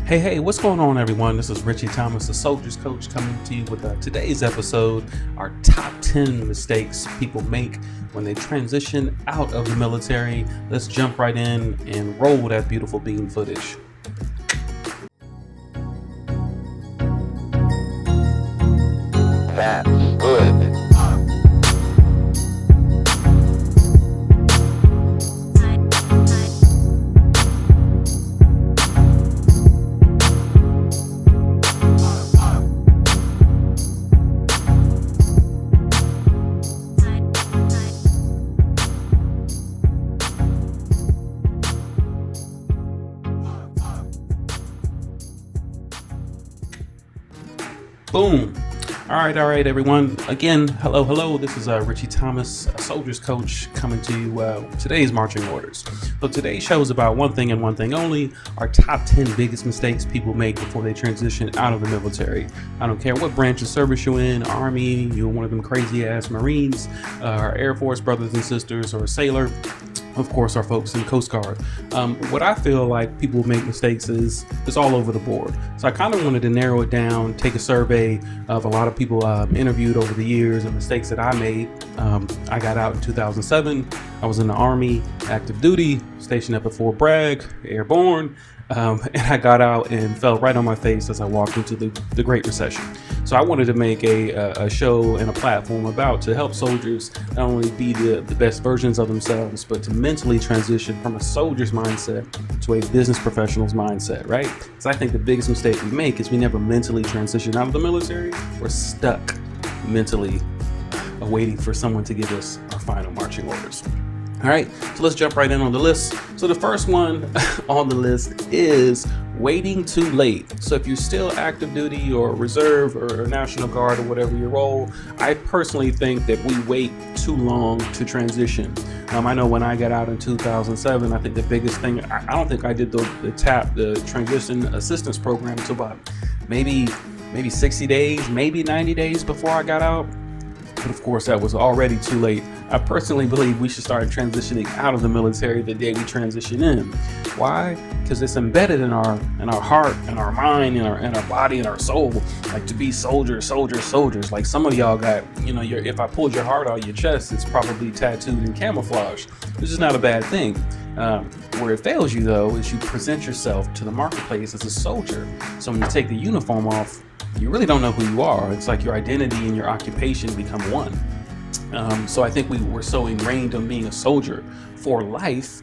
Hey, what's going on, everyone? This is Ritchie Thomas, the Soldier's Coach, coming to you with today's episode, our top 10 mistakes people make when they transition out of the military. Let's jump right in and roll that beautiful bean footage. That's good. Boom. All right, everyone. Again, hello. This is Ritchie Thomas, a Soldier's Coach, coming to you today's marching orders. So today's show is about one thing and one thing only: our top 10 biggest mistakes people make before they transition out of the military. I don't care what branch of service you're in, Army, you're one of them crazy ass Marines, our Air Force brothers and sisters, or a sailor. Of course, our folks in Coast Guard. What I feel like people make mistakes is all over the board. So I kind of wanted to narrow it down, take a survey of a lot of people interviewed over the years and mistakes that I made. I got out in 2007. I was in the Army, active duty, stationed up at Fort Bragg, airborne. And I got out and fell right on my face as I walked into the Great Recession. So I wanted to make a show and a platform to help soldiers not only be the best versions of themselves, but to mentally transition from a soldier's mindset to a business professional's mindset, right? Because I think the biggest mistake we make is we never mentally transition out of the military. We're stuck mentally waiting for someone to give us our final marching orders. All right, so let's jump right in on the list. So the first one on the list is waiting too late. So if you're still active duty or reserve or National Guard or whatever your role, I personally think that we wait too long to transition. I know when I got out in 2007, I think the biggest thing, I don't think I did the transition assistance program until about maybe 60 days, maybe 90 days before I got out. But of course, that was already too late. I personally believe we should start transitioning out of the military the day we transition in. Why? Because it's embedded in our heart, and our mind, and our body, and our soul. Like, to be soldiers. Like, some of y'all got, if I pulled your heart out of your chest, it's probably tattooed in camouflage, which is not a bad thing. Where it fails you, though, is you present yourself to the marketplace as a soldier. So when you take the uniform off, you really don't know who you are. It's like your identity and your occupation become one. So I think we were so ingrained on being a soldier for life,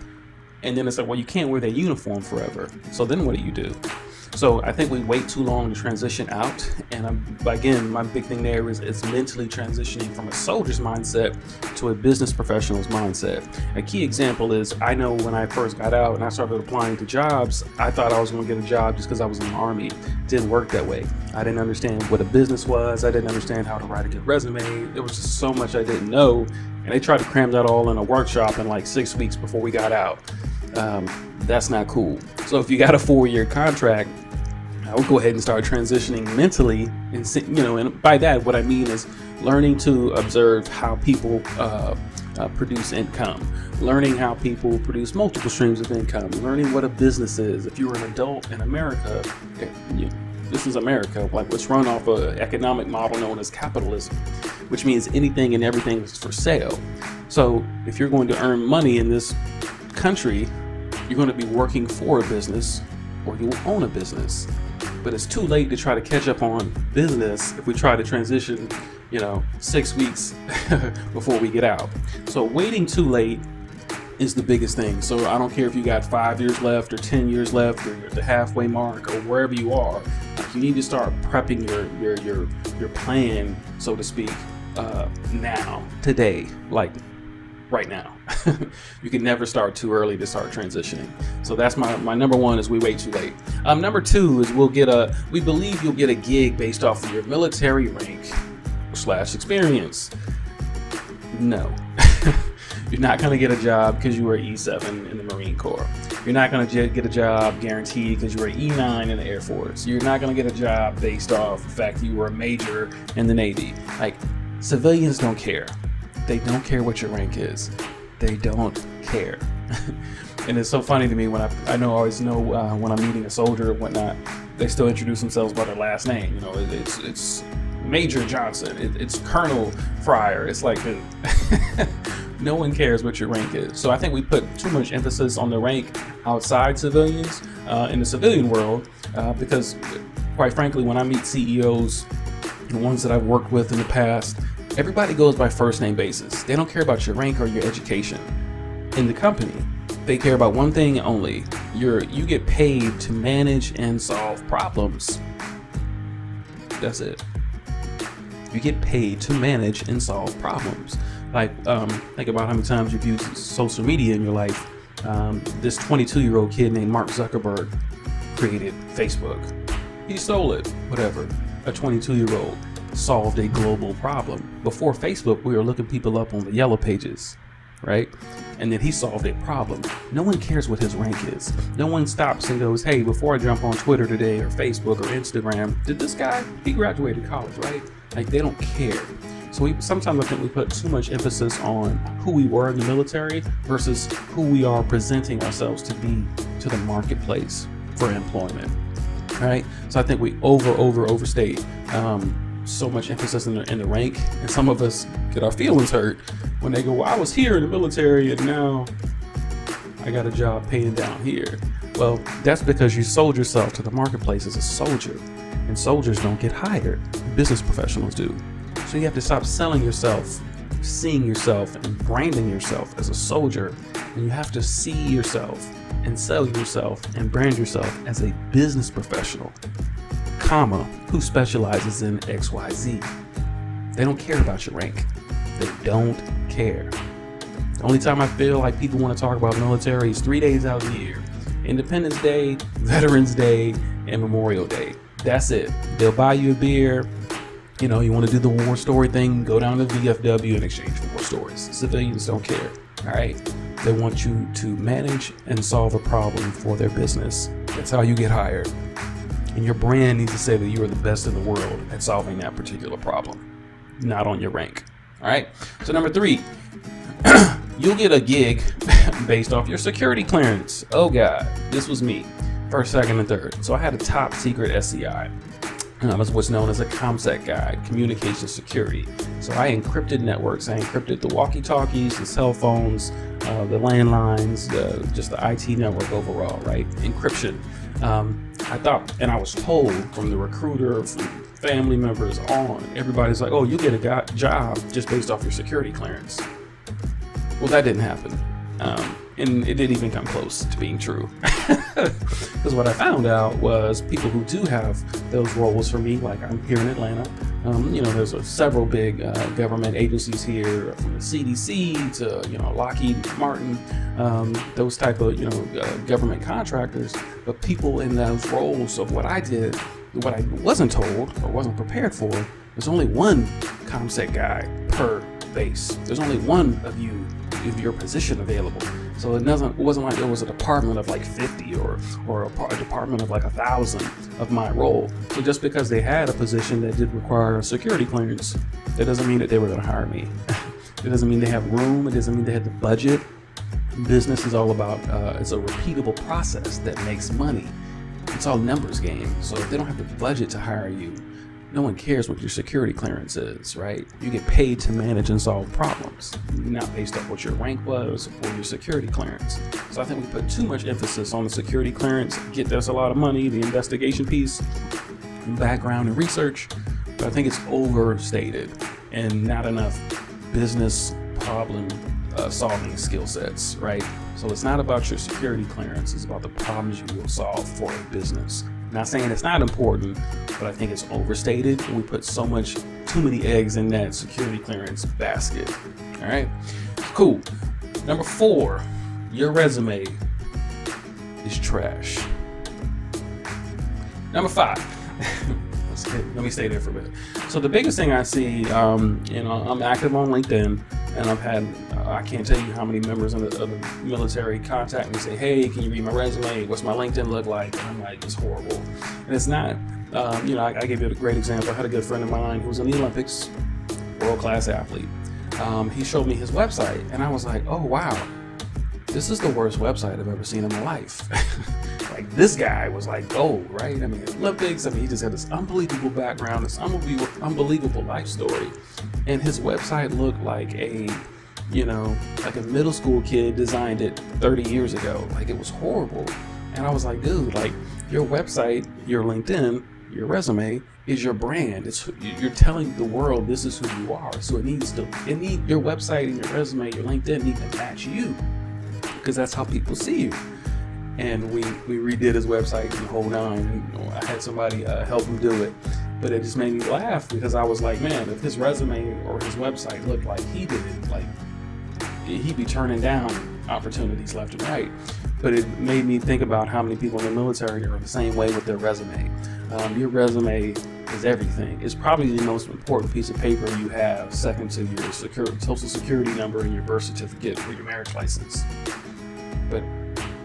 and then it's like, well, you can't wear that uniform forever. So then what do? So I think we wait too long to transition out. And again, my big thing there is it's mentally transitioning from a soldier's mindset to a business professional's mindset. A key example is, I know when I first got out and I started applying to jobs, I thought I was going to get a job just because I was in the Army. It didn't work that way. I didn't understand what a business was. I didn't understand how to write a good resume. There was just so much I didn't know. And they tried to cram that all in a workshop in like 6 weeks before we got out. That's not cool. So if you got a 4-year contract, I would go ahead and start transitioning mentally, and by that, what I mean is learning to observe how people produce income, learning how people produce multiple streams of income, learning what a business is. If you're an adult in America, this is America, like, let's run off an economic model known as capitalism, which means anything and everything is for sale. So if you're going to earn money in this country, you're going to be working for a business, or you will own a business. But it's too late to try to catch up on business if we try to transition, 6 weeks before we get out. So waiting too late is the biggest thing. So I don't care if you got 5 years left or 10 years left, or you're at the halfway mark, or wherever you are. You need to start prepping your plan, so to speak, now, today, like right now. You can never start too early to start transitioning. So that's my number one, is we wait too late. Number two is we believe you'll get a gig based off of your military rank / experience. No. You're not going to get a job because you were E7 in the Marine Corps. You're not going to get a job guaranteed because you were E9 in the Air Force. You're not going to get a job based off the fact that you were a major in the Navy. Like, civilians don't care. They don't care what your rank is. They don't care. And it's so funny to me when I always know when I'm meeting a soldier and whatnot, they still introduce themselves by their last name. You know, it's Major Johnson, it's Colonel Fryer. It's like no one cares what your rank is. So I think we put too much emphasis on the rank outside civilians in the civilian world because, quite frankly, when I meet CEOs, the ones that I've worked with in the past, everybody goes by first name basis. They don't care about your rank or your education. In the company, they care about one thing only. You get paid to manage and solve problems. That's it. You get paid to manage and solve problems. Like, think about how many times you've used social media in your life. This 22-year-old kid named Mark Zuckerberg created Facebook. He stole it, whatever. A 22-year-old solved a global problem. Before Facebook, we were looking people up on the yellow pages, right? And then he solved a problem. No one cares what his rank is. No one stops and goes, hey, before I jump on Twitter today or Facebook or Instagram, did this guy, he graduated college, right? Like, they don't care. So sometimes I think we put too much emphasis on who we were in the military versus who we are presenting ourselves to be to the marketplace for employment, right? So I think we overstate so much emphasis in the rank, and some of us get our feelings hurt when they go, well, I was here in the military and now I got a job paying down here. Well, that's because you sold yourself to the marketplace as a soldier, and soldiers don't get hired. Business professionals do. So you have to stop selling yourself, seeing yourself, and branding yourself as a soldier, and you have to see yourself and sell yourself and brand yourself as a business professional, comma, who specializes in XYZ. They don't care about your rank. They don't care. The only time I feel like people want to talk about military is 3 days out of the year. Independence Day, Veterans Day, and Memorial Day. That's it. They'll buy you a beer. You know, you want to do the war story thing, go down to VFW and exchange for war stories. Civilians don't care. All right. They want you to manage and solve a problem for their business. That's how you get hired. And your brand needs to say that you are the best in the world at solving that particular problem, not on your rank. All right. So number 3, you'll get a gig based off your security clearance. Oh God, this was me. First, second, and third. So I had a top secret SCI. That's what's known as a ComSec guy, communication security. So I encrypted networks. I encrypted the walkie-talkies, the cell phones, the landlines, just the IT network overall, right? Encryption. I thought, and I was told from the recruiter, from family members on, everybody's like, oh, you get a job just based off your security clearance. Well, that didn't happen. And it didn't even come close to being true. Because what I found out was people who do have those roles for me, like I'm here in Atlanta, there's several big government agencies here, from the CDC to, Lockheed Martin, those type of, government contractors. But people in those roles of what I did, what I wasn't told or wasn't prepared for, there's only one ComSec guy per base. There's only one of you of your position available. So it wasn't like there was a department of like 50 or a department of like 1,000 of my role. So just because they had a position that did require a security clearance, that doesn't mean that they were going to hire me. It doesn't mean they have room. It doesn't mean they had the budget. Business is all about, it's a repeatable process that makes money. It's all numbers game. So if they don't have the budget to hire you, no one cares what your security clearance is, right? You get paid to manage and solve problems, not based off what your rank was or your security clearance. So I think we put too much emphasis on the security clearance. Get us a lot of money, the investigation piece, background and research, but I think it's overstated and not enough business problem solving skill sets, right? So it's not about your security clearance, it's about the problems you will solve for a business. Not saying it's not important, but I think it's overstated, and we put too many eggs in that security clearance basket. All right, cool. Number 4, your resume is trash. Number 5, let me stay there for a minute. So the biggest thing I see, I'm active on LinkedIn, and I've had, I can't tell you how many members of the military contact me and say, hey, can you read my resume? What's my LinkedIn look like? And I'm like, it's horrible. And it's not. I gave you a great example. I had a good friend of mine who was in the Olympics, world-class athlete. He showed me his website, and I was like, oh, wow. this is the worst website I've ever seen in my life. Like, this guy was like gold, right? I mean, Olympics, he just had this unbelievable background, this unbelievable life story. And his website looked like like a middle school kid designed it 30 years ago. Like, it was horrible. And I was like, dude, like, your website, your LinkedIn, your resume is your brand. You're telling the world this is who you are. So your website and your resume, your LinkedIn need to match you, because that's how people see you. And we redid his website and the whole nine. I had somebody help him do it, but it just made me laugh, because I was like, man, if his resume or his website looked like he did it, like, he'd be turning down opportunities left and right. But it made me think about how many people in the military are the same way with their resume. Your resume is everything. It's probably the most important piece of paper you have, second to your social security number and your birth certificate or your marriage license. But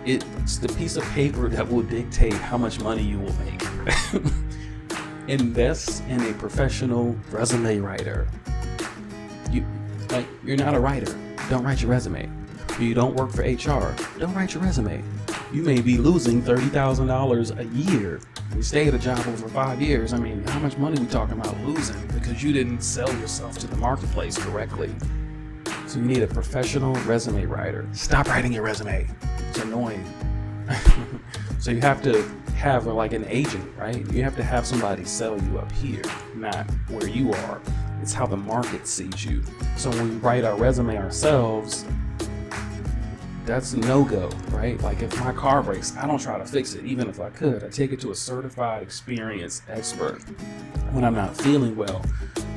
it's the piece of paper that will dictate how much money you will make. Invest in a professional resume writer. You're not a writer. Don't write your resume. You don't work for HR. Don't write your resume. You may be losing $30,000 a year. You stay at a job over 5 years. I mean, how much money are we talking about losing because you didn't sell yourself to the marketplace correctly? So you need a professional resume writer. Stop writing your resume. It's annoying. So you have to have like an agent, right? You have to have somebody sell you up here, not where you are. It's how the market sees you. So when we write our resume ourselves, that's a no-go, right? Like, if my car breaks, I don't try to fix it. Even if I could, I take it to a certified, experienced expert. When I'm not feeling well,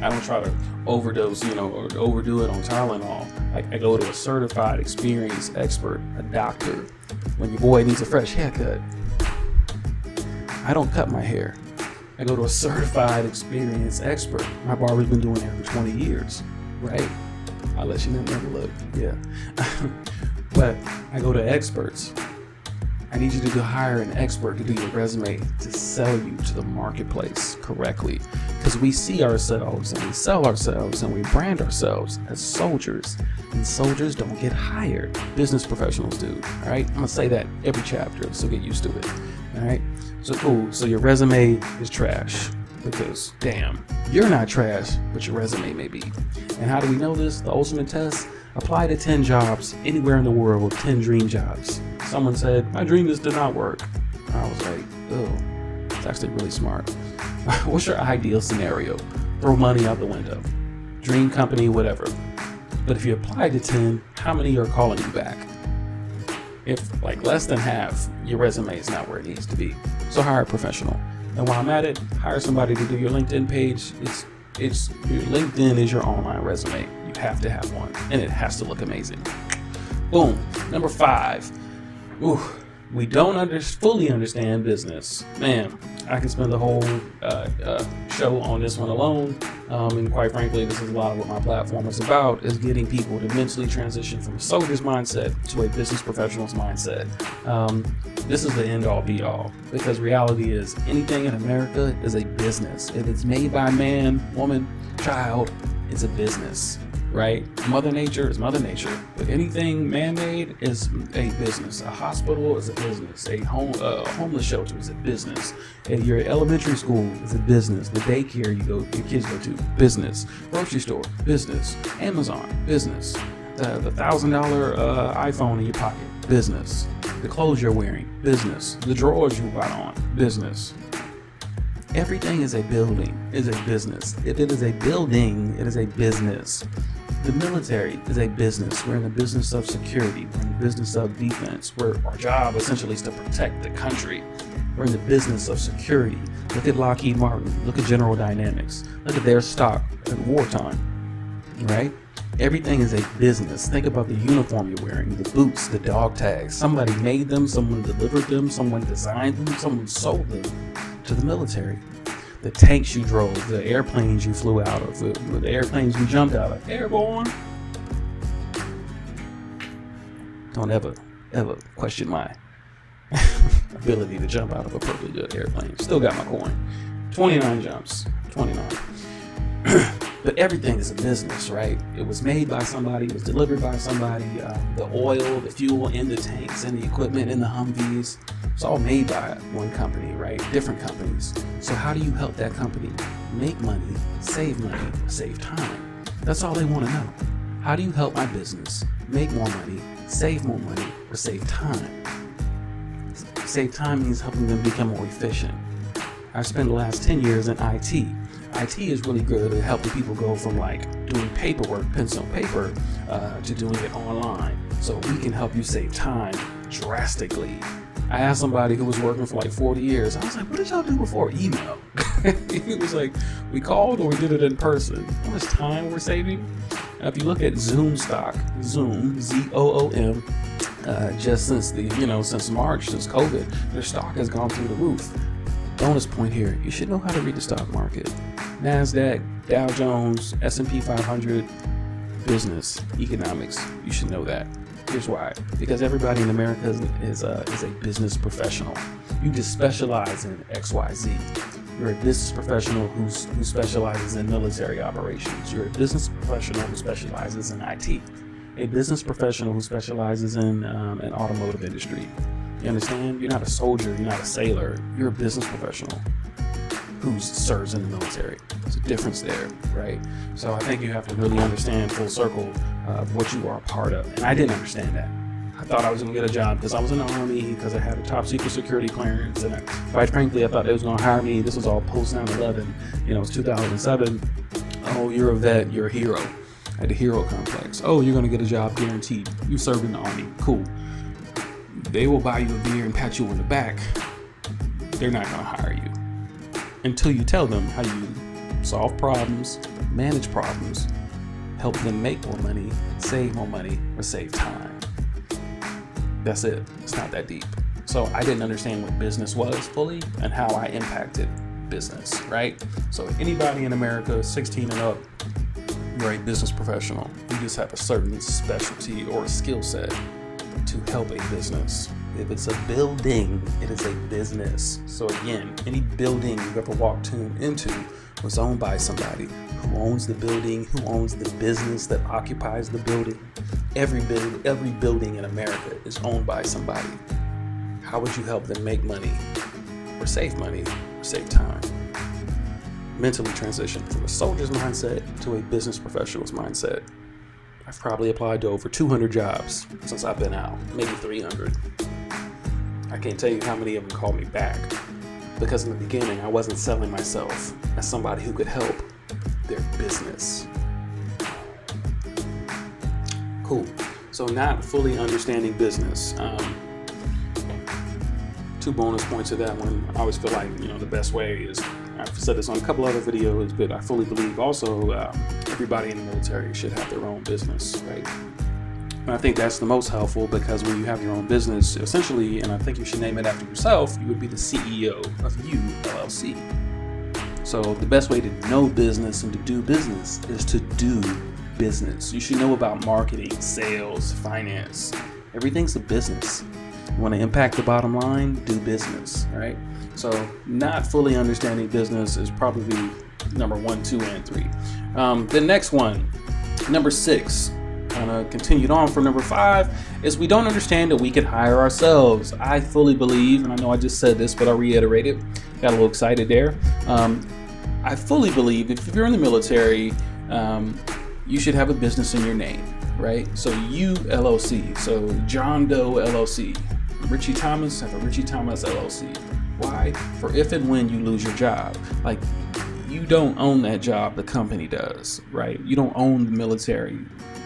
I don't try to overdose, or overdo it on Tylenol. Like, I go to a certified, experienced expert, a doctor. When your boy needs a fresh haircut, I don't cut my hair. I go to a certified, experienced expert. My barber's been doing hair for 20 years, right? I'll let you never look, yeah. But I go to experts. I need you to go hire an expert to do your resume to sell you to the marketplace correctly. Because we see ourselves and we sell ourselves and we brand ourselves as soldiers. And soldiers don't get hired. Business professionals do. All right? I'm going to say that every chapter, so get used to it. All right? So cool. So your resume is trash. Because, damn, you're not trash, but your resume may be. And how do we know this? The ultimate test? Apply to 10 jobs anywhere in the world, 10 dream jobs. Someone said, my dream did not work. I was like, oh, it's actually really smart. What's your ideal scenario? Throw money out the window. Dream company, whatever. But if you apply to 10, how many are calling you back? If like less than half, your resume is not where it needs to be. So hire a professional. And while I'm at it, hire somebody to do your LinkedIn page. It's your LinkedIn is your online resume. You have to have one, and it has to look amazing. Boom. Number 5. We don't fully understand business. Man, I can spend the whole show on this one alone. And quite frankly, this is a lot of what my platform is about, is getting people to mentally transition from a soldier's mindset to a business professional's mindset. This is the end all be all, because reality is anything in America is a business. If it's made by man, woman, child, it's a business. Right? Mother Nature is Mother Nature, but anything man-made is a business. A hospital is a business. A homeless shelter is a business. Your elementary school is a business. The daycare your kids go to, business. Grocery store, business. Amazon, business. The $1,000 iPhone in your pocket, business. The clothes you're wearing, business. The drawers you got on, business. Everything is a building, is a business. If it is a building, it is a business. The military is a business. We're in the business of security. We're in the business of defense. Our job essentially is to protect the country. We're in the business of security. Look at Lockheed Martin. Look at General Dynamics. Look at their stock at wartime, right? Everything is a business. Think about the uniform you're wearing, the boots, the dog tags. Somebody made them, someone delivered them, someone designed them, someone sold them to the military. The tanks you drove, the airplanes you flew out of, the airplanes you jumped out of. Airborne. Don't ever question my ability to jump out of a perfectly good airplane. Still got my coin. 29 jumps. 29. But everything is a business, right? It was made by somebody, it was delivered by somebody. The oil, the fuel in the tanks, and the equipment in the Humvees, it's all made by one company, right? Different companies. So how do you help that company make money, save time? That's all they want to know. How do you help my business make more money, save more money, or save time? Save time means helping them become more efficient. I've spent the last 10 years in IT. IT is really good at helping people go from like doing paperwork, pencil and paper, to doing it online. So we can help you save time drastically. I asked somebody who was working for like 40 years, I was like, what did y'all do before email? He was like, we called or we did it in person. How much time we're saving? If you look at Zoom stock, Zoom, Z-O-O-M, just since since March, since COVID, their stock has gone through the roof. Bonus point here, you should know how to read the stock market. NASDAQ, Dow Jones, S&P 500, business, economics, you should know that. Here's why. Because everybody in America is a business professional. You just specialize in XYZ. You're a business professional who specializes in military operations. You're a business professional who specializes in IT. A business professional who specializes in an automotive industry. You understand? You're not a soldier. You're not a sailor. You're a business professional who serves in the military. There's a difference there, right? So I think you have to really understand full circle what you are a part of. And I didn't understand that. I thought I was going to get a job because I was in the Army, because I had a top secret security clearance. And quite frankly, I thought they was going to hire me. This was all post 9/11. It was 2007. Oh, you're a vet. You're a hero. I had the hero complex. Oh, you're going to get a job guaranteed. You served in the Army. Cool. They will buy you a beer and pat you on the back. They're not going to hire you until you tell them how you solve problems, manage problems, help them make more money, save more money, or save time. That's it. It's not that deep. So I didn't understand what business was fully and how I impacted business, right? So anybody in America 16 and up, you're a business professional. You just have a certain specialty or a skill set to help a business. If it's a building, it is a business. So again, any building you've ever walked into was owned by somebody. Who owns the building? Who owns the business that occupies the building? Every building in America is owned by somebody. How would you help them make money or save time? Mentally transition from a soldier's mindset to a business professional's mindset. I've probably applied to over 200 jobs since I've been out, maybe 300. I can't tell you how many of them called me back because in the beginning I wasn't selling myself as somebody who could help their business. Cool. So not fully understanding business. 2 bonus points to that one. I always feel like, the best way is, I've said this on a couple other videos, but I fully believe also everybody in the military should have their own business, right? And I think that's the most helpful because when you have your own business, essentially, and I think you should name it after yourself, you would be the CEO of You, LLC. So the best way to know business and to do business is to do business. You should know about marketing, sales, finance. Everything's a business. You want to impact the bottom line, do business, right? So not fully understanding business is probably number 1, 2, and 3. The next one, number 6, kind of continued on from number 5, is we don't understand that we can hire ourselves. I fully believe, and I know I just said this, but I'll reiterate it. Got a little excited there. I fully believe if you're in the military, you should have a business in your name, right? So You LLC, so John Doe LLC. Ritchie Thomas, have a Ritchie Thomas LLC. Why? For if and when you lose your job. Like, you don't own that job, the company does, right? You don't own the military.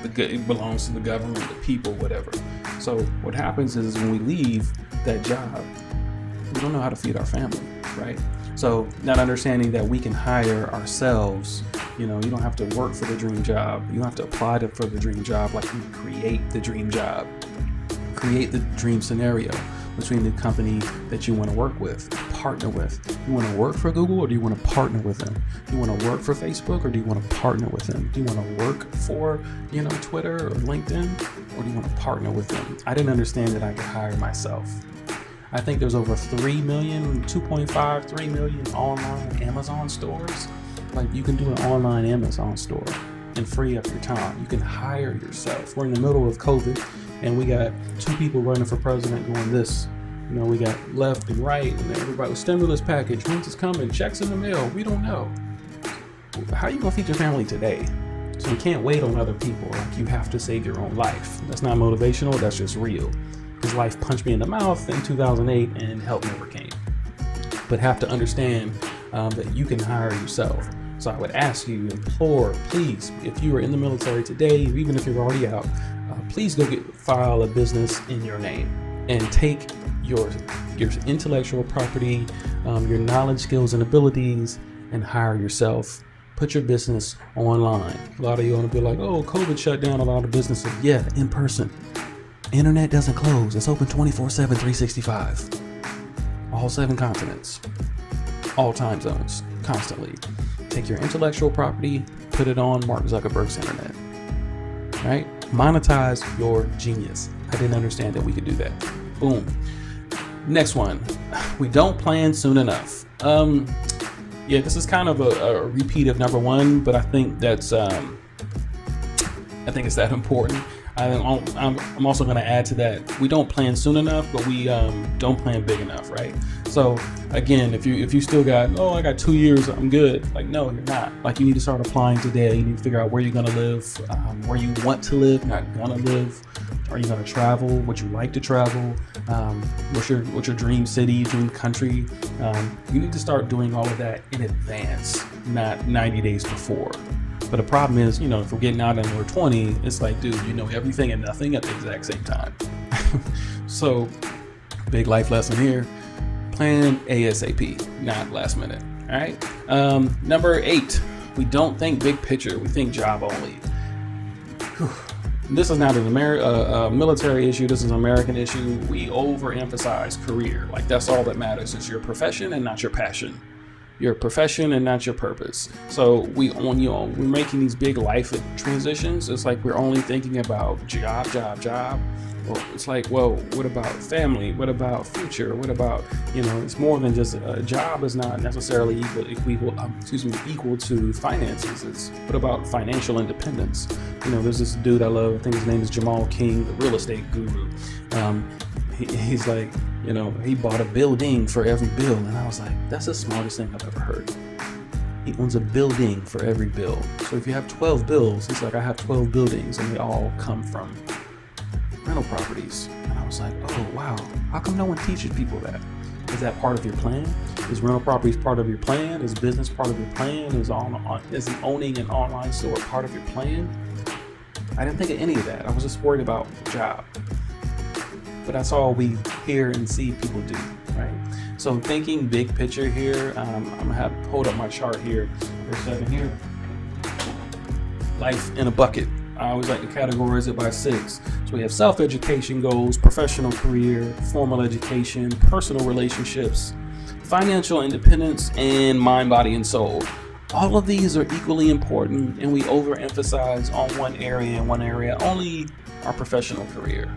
It belongs to the government, the people, whatever. So what happens is when we leave that job, we don't know how to feed our family, right? So not understanding that we can hire ourselves. You don't have to work for the dream job. You don't have to apply for the dream job. Like, you create the dream job. Create the dream scenario between the company that you want to work with, partner with. You want to work for Google or do you want to partner with them? Do you want to work for Facebook or do you want to partner with them? Do you want to work for, Twitter or LinkedIn, or do you want to partner with them? I didn't understand that I could hire myself. I think there's over 3 million, 2.5, 3 million online Amazon stores. Like, you can do an online Amazon store and free up your time. You can hire yourself. We're in the middle of COVID, and we got two people running for president going this. You know, we got left and right, and everybody, stimulus package, when's it's coming, checks in the mail, we don't know. How are you gonna feed your family today? So you can't wait on other people. Like, you have to save your own life. That's not motivational, that's just real. His life punched me in the mouth in 2008 and help never came. But have to understand that you can hire yourself. So I would ask you, implore, please, if you are in the military today, even if you're already out, please go file a business in your name and take your intellectual property, your knowledge, skills, and abilities, and hire yourself. Put your business online. A lot of you want to be like, oh, COVID shut down a lot of businesses. Yeah, in person. Internet doesn't close. It's open 24/7, 365. All 7 continents. All time zones. Constantly. Take your intellectual property, put it on Mark Zuckerberg's internet. Right? Monetize your genius. I didn't understand that we could do that. Boom. Next one. We don't plan soon enough. Yeah, this is kind of a repeat of number 1, but I think that's I think it's that important. I'm also going to add to that. We don't plan soon enough, but we don't plan big enough, right? So again, if you still got, oh, I got 2 years, I'm good. Like, no, you're not. Like, you need to start applying today. You need to figure out where you're going to live, where you want to live, not going to live. Are you going to travel? Would you like to travel? What's your dream city, dream country? You need to start doing all of that in advance, not 90 days before. But the problem is, you know, if we're getting out and we're 20, it's like, dude, you know everything and nothing at the exact same time. So, big life lesson here. Plan ASAP, not last minute. All right. Number 8, we don't think big picture. We think job only. Whew. This is not a military issue. This is an American issue. We overemphasize career. Like, that's all that matters is your profession and not your passion. Your profession and not your purpose. So we're making these big life transitions. It's like we're only thinking about job. Well, it's like, well, what about family? What about future? What about, it's more than just a job is not necessarily equal to finances. It's what about financial independence? There's this dude I love. I think his name is Jamal King, the real estate guru. He's like, he bought a building for every bill. And I was like, that's the smartest thing I've ever heard. He owns a building for every bill. So if you have 12 bills, it's like I have 12 buildings and they all come from rental properties. And I was like, oh, wow. How come no one teaches people that? Is that part of your plan? Is rental properties part of your plan? Is business part of your plan? Is owning an online store part of your plan? I didn't think of any of that. I was just worried about the job. But that's all we hear and see people do, right? So thinking big picture here, I'm gonna hold up my chart here for a second here. Life in a bucket. I always like to categorize it by 6. So we have self-education goals, professional career, formal education, personal relationships, financial independence, and mind, body, and soul. All of these are equally important, and we overemphasize on one area only, our professional career.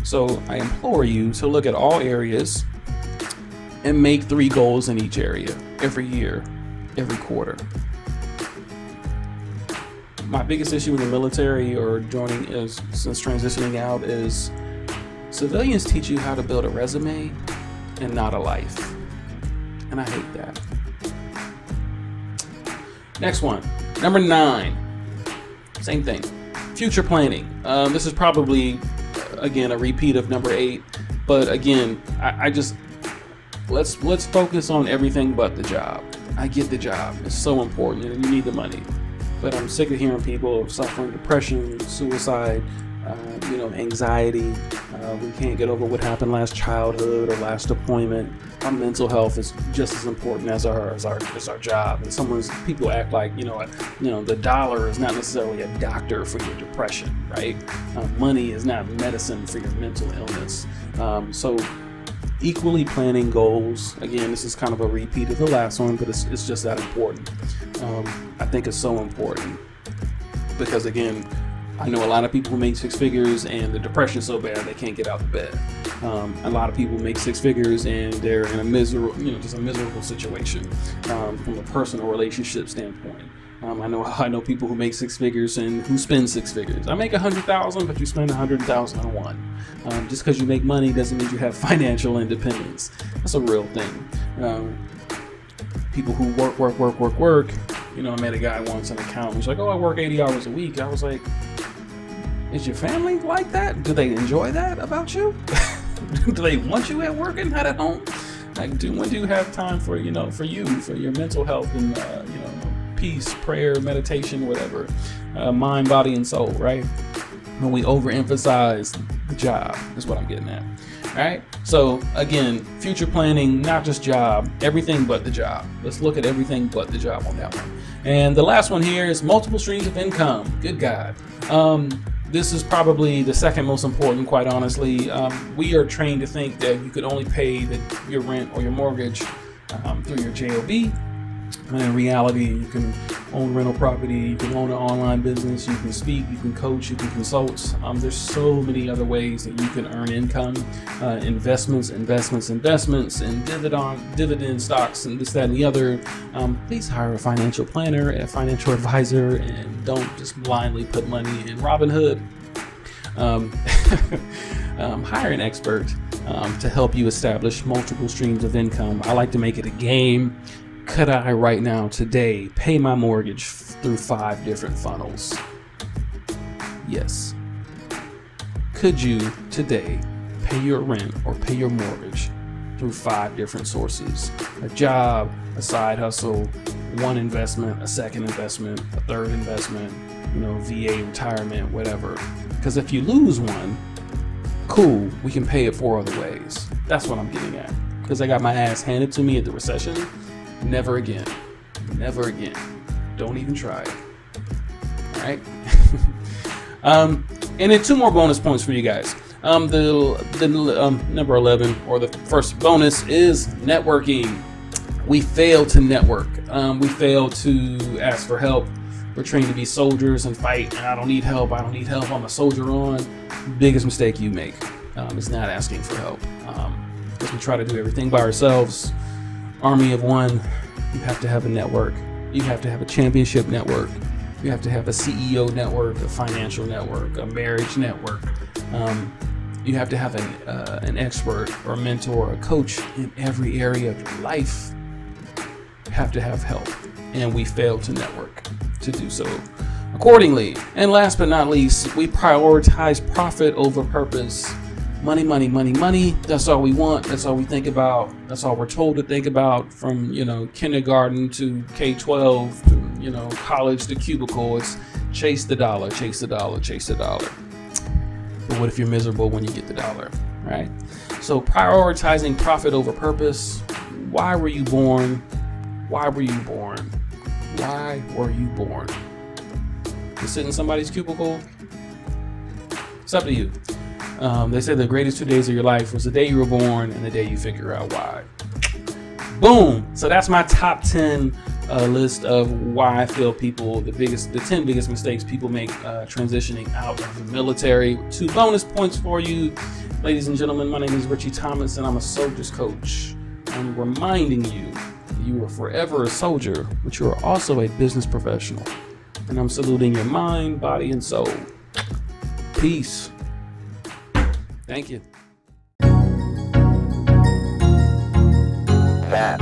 So I implore you to look at all areas and make 3 goals in each area every year, every quarter. My biggest issue in the military or since transitioning out is civilians teach you how to build a resume and not a life. And I hate that. Next one, number 9. Same thing. Future planning. This is probably again a repeat of number 8, but again, I just let's focus on everything but the job. I get the job, it's so important and you need the money, but I'm sick of hearing people suffering depression, suicide, anxiety. We can't get over what happened last childhood or last deployment. Our mental health is just as important as our job. And people act like the dollar is not necessarily a doctor for your depression, right? Money is not medicine for your mental illness. So equally planning goals. Again, this is kind of a repeat of the last one, but it's just that important. I think it's so important because again, I know a lot of people who make six figures and the depression is so bad they can't get out of bed. A lot of people make six figures and they're in a miserable situation from a personal relationship standpoint. I know people who make six figures and who spend six figures. I make $100,000, but you spend $100,000 on one. Just because you make money doesn't mean you have financial independence. That's a real thing. People who work. I met a guy once, an accountant. He's like, "Oh, I work 80 hours a week." I was like, "Is your family like that? Do they enjoy that about you? Do they want you at work and not at home? Like, when do you have time for your mental health and peace, prayer, meditation, whatever, mind, body, and soul, right?" When we overemphasize the job, is what I'm getting at. All right. So again, future planning, not just job, everything but the job. Let's look at everything but the job on that one. And the last one here is multiple streams of income. Good God. This is probably the second most important, quite honestly. We are trained to think that you could only pay your rent or your mortgage through your JOB. And in reality, you can own rental property, you can own an online business, you can speak, you can coach, you can consult. There's so many other ways that you can earn income, investments, and dividend stocks, and this, that, and the other. Please hire a financial planner, a financial advisor, and don't just blindly put money in Robinhood. Hire an expert to help you establish multiple streams of income. I like to make it a game. Could I right now, today, pay my mortgage through 5 different funnels? Yes. Could you today pay your rent or pay your mortgage through 5 different sources? A job, a side hustle, one investment, a second investment, a third investment, VA, retirement, whatever. Because if you lose one, cool, we can pay it 4 other ways. That's what I'm getting at. Because I got my ass handed to me at the recession. Never again. Never again. Don't even try it. All right. And then 2 more bonus points for you guys. The number 11, or the first bonus, is networking. We fail to network. We fail to ask for help. We're trained to be soldiers and fight. And I don't need help. I'm a soldier on. Biggest mistake you make is not asking for help. Because we try to do everything by ourselves. Army of one, you have to have a network. You have to have a championship network. You have to have a CEO network, a financial network, a marriage network. You have to have an expert or a mentor or a coach in every area of your life. You have to have help. And we fail to network to do so accordingly. And last but not least, we prioritize profit over purpose. Money. That's all we want. That's all we think about. That's all we're told to think about, from kindergarten to K-12 to college to cubicle. It's chase the dollar. But what if you're miserable when you get the dollar, right? So prioritizing profit over purpose. Why were you born? To sit in somebody's cubicle? It's up to you. They said the greatest 2 days of your life was the day you were born and the day you figure out why. Boom! So that's my top 10 list of why I feel the 10 biggest mistakes people make transitioning out of the military. 2 bonus points for you. Ladies and gentlemen, my name is Ritchie Thomas and I'm a soldier's coach. I'm reminding you that you are forever a soldier, but you are also a business professional. And I'm saluting your mind, body, and soul. Peace. Thank you. That